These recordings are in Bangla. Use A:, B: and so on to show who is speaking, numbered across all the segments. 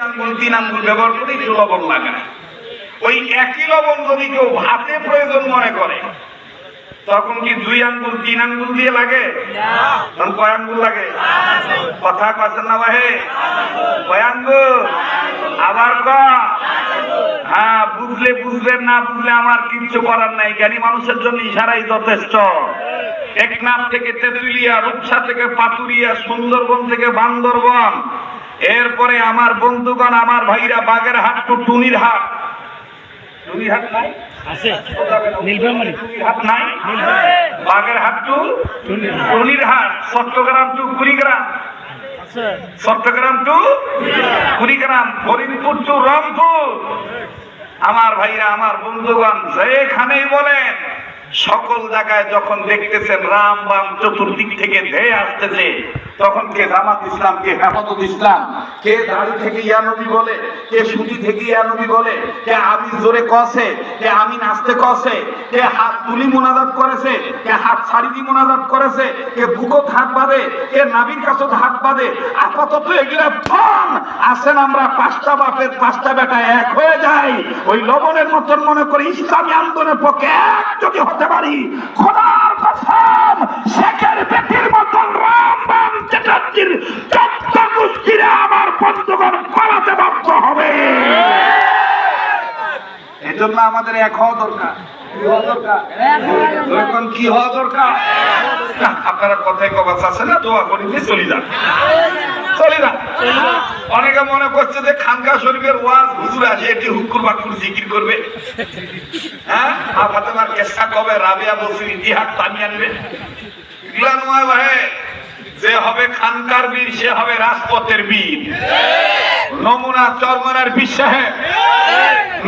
A: আঙ্গুল 3 আঙ্গুল ব্যবহার করে একটু লবণ লাগায়। ওই একই লবণ যদি কেউ ভাতে প্রয়োজন মনে করে তখন কি 2 আঙ্গুল 3 আঙ্গুল দিয়ে লাগে? তখন কয় আঙ্গুল লাগে? কথা কথা না ভাই, কয় আঙ্গুল? আবার হ্যাঁ, বুঝলে বুঝবেন, না বুঝলে আমার কিচ্ছু করার নাই। জ্ঞানী মানুষের জন্য ইশারাই যথেষ্ট। টেকনাফ থেকে তেঁতুলিয়া, রূপসা থেকে পাতুরিয়া, সুন্দরবন থেকে বান্দরবন, এরপরে আমার বন্ধুগণ, আমার ভাইরা বাগেরহাট টু টুনিরহাট। টুনিরহাট নাই? আছে। নীলফামারী। টুনিরহাট নাই? Bagerhat to Tunirhat, Chittagong to Kurigram, Chittagong to Kurigram, Faridpur to Rangpur. আমার ভাইরা, আমার বন্ধুগণ, যেখানেই বলেন, সকল জায়গায় যখন দেখতেছেন রাম বাম চতুর্দিক থেকে ধেয়ে আসতেছে, তখন কে জামাত ইসলাম, কে হেফাজত ইসলাম, কে দাড়ি থেকে ইয়া নবী বলে, কে সুতি থেকে ইয়া নবী বলে, কে আমি জোরে কসে, কে আমি নাচতে কসে, কে হাত তুলি মুনাজাত করেছে, কে হাত ছাড়ি দিয়ে মুনাজাত করেছে, কে বুকত হাত বাঁধে, কে নাভির কাছে হাত বাঁধে। আপাতত এগুলা ফোন আসেন, আমরা 5টা বাপের 5টা বেটা এক হয়ে যাই, ওই লবণের মতন মনে করে ইসলামী আন্দোলনের পক্ষে এক যদি হতে পারি, খোদার কসম শেখের বেটির মতন রাম বাম চ্যাটার্জির চোদ্দ গোষ্ঠীরা আমার বন্ধুগণ পালাতে বাধ্য হবে। এই জন্য আমাদের এক হওয়া দরকার। কি হওয়া দরকার? আপনারা কথায় কবাস আছে না, দোয়া করি চলি যান, চলি না। অনেকে মনে করছে যে খানকা শরীফের ওয়াজ হুজুর আছে, এটি হুকুর বাকুর জিকির করবে। হ্যাঁ, ফাতেমার কেসা কবে, রাবিয়া বসির ইতিহাস টানিয়ে আনবে। এগুলা নয় ভাই, যে হবে খানকার বীর সে হবে রাজপথের বীর। নমুনা চরমনার বীর সাহেব,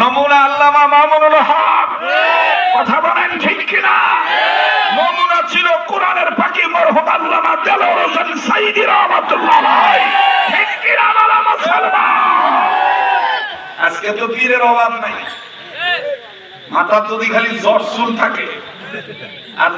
A: নমুনা আল্লামা মামুনুল হক, কথা বলেন ঠিক কিনা? নমুনা ছিল কোরআনের পাখি মরহুম আল্লামা দেলোয়ার হোসেন সাইদি রহমাতুল্লাহ আলাইহি। ঠিক কিনা বলা মুসলমান? আজকে তো বীরের অভাব নাই, মাথা যদি খালি জ্বর চুল থাকে আর